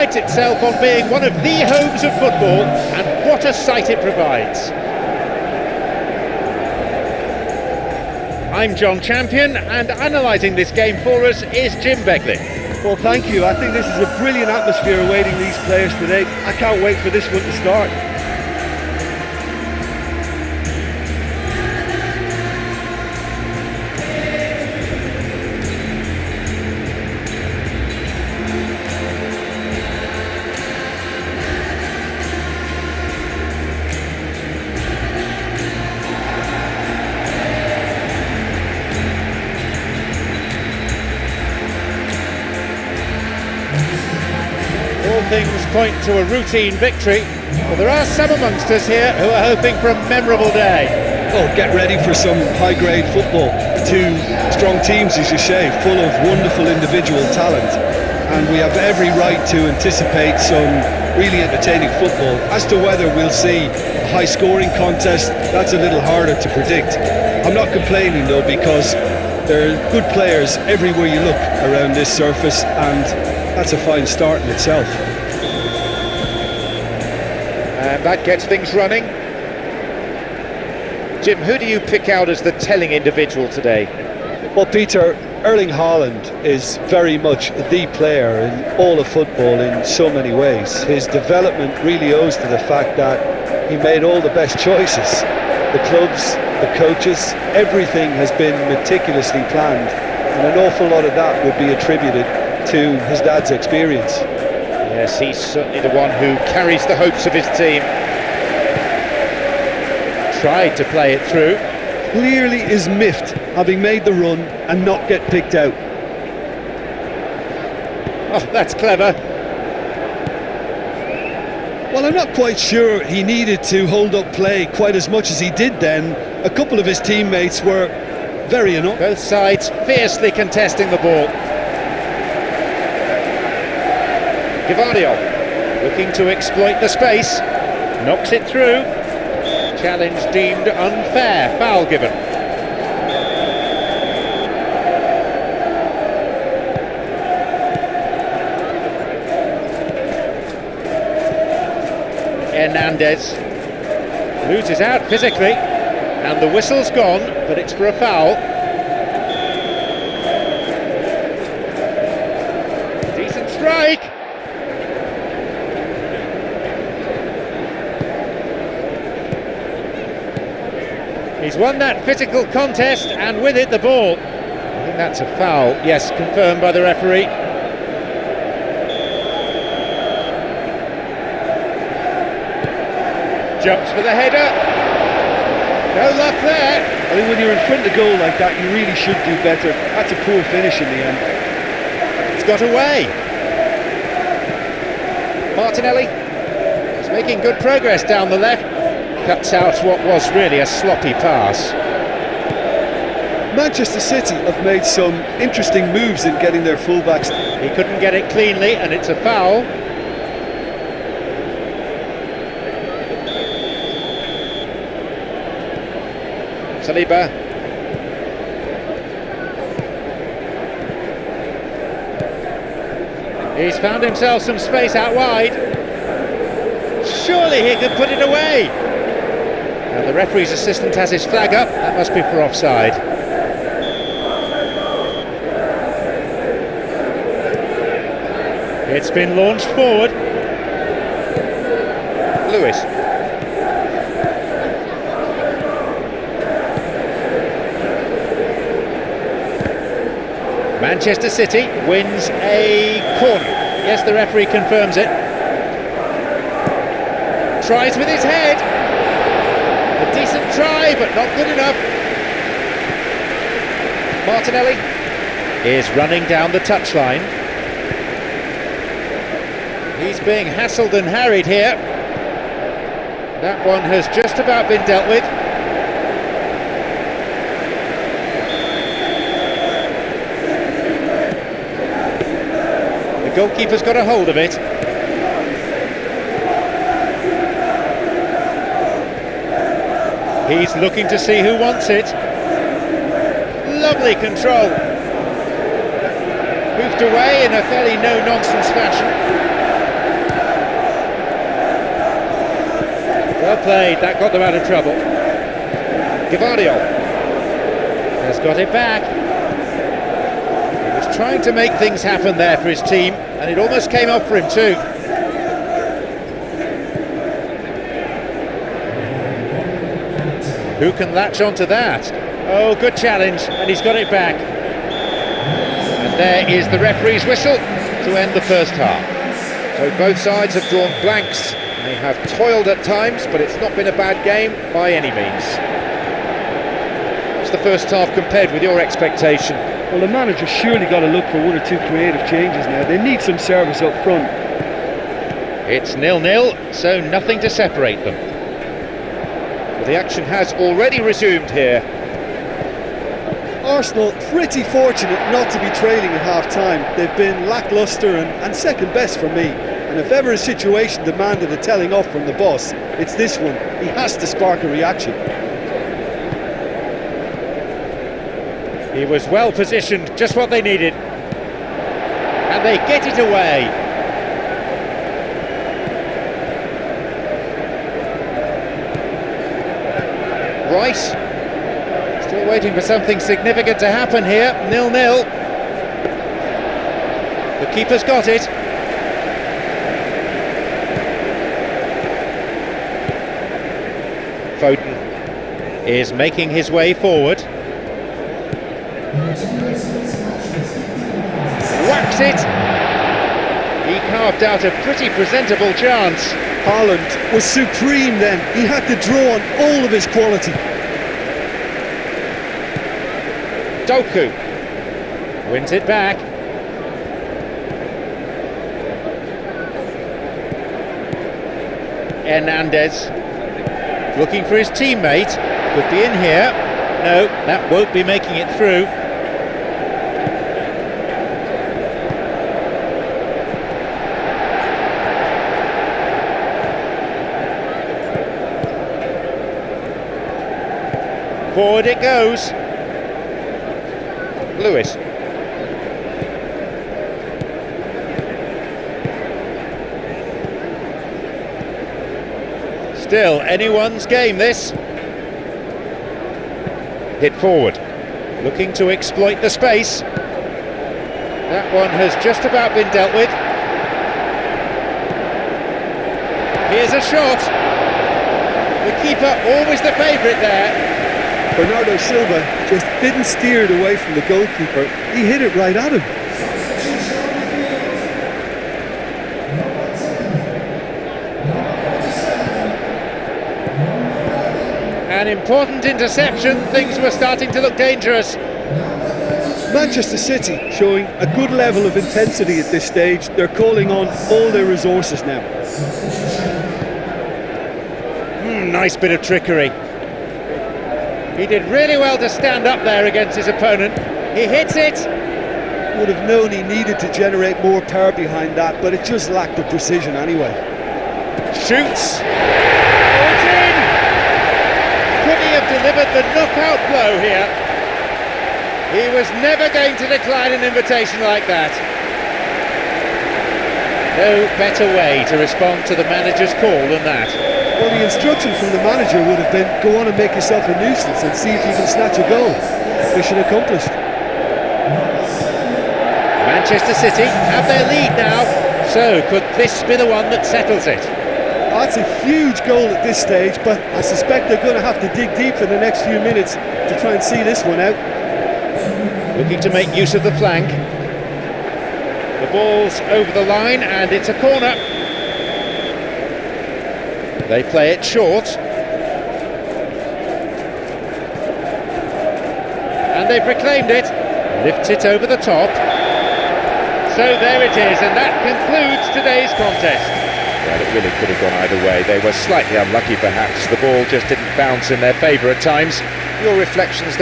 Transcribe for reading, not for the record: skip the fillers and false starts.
Prides itself on being one of the homes of football, and what a sight it provides. I'm John Champion, and analysing this game for us is Jim Beckley. Well, thank you. I think this is a brilliant atmosphere awaiting these players today. I can't wait for this one to start. All things point to a routine victory, but there are some amongst us here who are hoping for a memorable day. Oh, get ready for some high-grade football. Two strong teams, as you say, full of wonderful individual talent. And we have every right to anticipate some really entertaining football. As to whether we'll see a high-scoring contest, that's a little harder to predict. I'm not complaining, though, because there are good players everywhere you look around this surface, and that's a fine start in itself. And that gets things running. Jim, who do you pick out as the telling individual today? Well, Peter, Erling Haaland is very much the player in all of football in so many ways. His development really owes to the fact that he made all the best choices. The clubs, the coaches, everything has been meticulously planned, and an awful lot of that would be attributed to his dad's experience. Yes, he's certainly the one who carries the hopes of his team. Tried to play it through. Clearly is miffed having made the run and not get picked out. Oh, that's clever. Well, I'm not quite sure he needed to hold up play quite as much as he did then. A couple of his teammates were very annoyed. Both sides fiercely contesting the ball. Gvardiol looking to exploit the space, knocks it through. Challenge deemed unfair, foul given. Hernandez loses out physically, and the whistle's gone, but it's for a foul. Decent strike. He's won that physical contest, and with it the ball. I think that's a foul. Yes, confirmed by the referee. Jumps for the header. No luck there. I think when you're in front of goal like that, you really should do better. That's a poor finish in the end. It's got away. Martinelli is making good progress down the left. Cuts out what was really a sloppy pass. Manchester City have made some interesting moves in getting their fullbacks. He couldn't get it cleanly, and it's a foul. Saliba. He's found himself some space out wide. Surely he could put it away. And the referee's assistant has his flag up. That must be for offside. It's been launched forward. Lewis. Manchester City wins a corner. Yes, the referee confirms it. Tries with his head. A decent try, but not good enough. Martinelli is running down the touchline. He's being hassled and harried here. That one has just about been dealt with. The goalkeeper's got a hold of it. He's looking to see who wants it. Lovely control. Moved away in a fairly no-nonsense fashion. Well played, that got them out of trouble. Gavardio has got it back. He was trying to make things happen there for his team, and it almost came off for him too. Who can latch onto that? Oh, good challenge, and he's got it back. And there is the referee's whistle to end the first half. So both sides have drawn blanks. They have toiled at times, but it's not been a bad game by any means. What's the first half compared with your expectation? Well, the manager surely got to look for one or two creative changes now. They need some service up front. It's 0-0, so nothing to separate them. Well, the action has already resumed here. Arsenal pretty fortunate not to be trailing at half-time. They've been lacklustre and second best for me. And if ever a situation demanded a telling off from the boss, it's this one. He has to spark a reaction. He was well positioned, just what they needed. And they get it away. Rice, still waiting for something significant to happen here. 0-0. The keeper's got it. Foden is making his way forward. Whacks it! He carved out a pretty presentable chance. Haaland was supreme then. He had to draw on all of his quality. Doku wins it back. Hernandez looking for his teammate. Could be in here. No, that won't be making it through. Forward it goes. Lewis. Still anyone's game, this. Hit forward, looking to exploit the space. That one has just about been dealt with. Here's a shot. The keeper always the favourite there. Bernardo Silva just didn't steer it away from the goalkeeper. He hit it right at him. An important interception, things were starting to look dangerous. Manchester City showing a good level of intensity at this stage. They're calling on all their resources now. Nice bit of trickery. He did really well to stand up there against his opponent. He hits it. Would have known he needed to generate more power behind that, but it just lacked the precision anyway. Shoots. Oh, it's in! Could he have delivered the knockout blow here? He was never going to decline an invitation like that. No better way to respond to the manager's call than that. Well, the instruction from the manager would have been, go on and make yourself a nuisance and see if you can snatch a goal. Mission accomplished. Manchester City have their lead now, so could this be the one that settles it? That's a huge goal at this stage, but I suspect they're going to have to dig deep for the next few minutes to try and see this one out. Looking to make use of the flank. The ball's over the line and it's a corner. They play it short. And they've reclaimed it. Lifts it over the top. So there it is, and that concludes today's contest. Well, it really could have gone either way. They were slightly unlucky perhaps. The ball just didn't bounce in their favour at times. Your reflections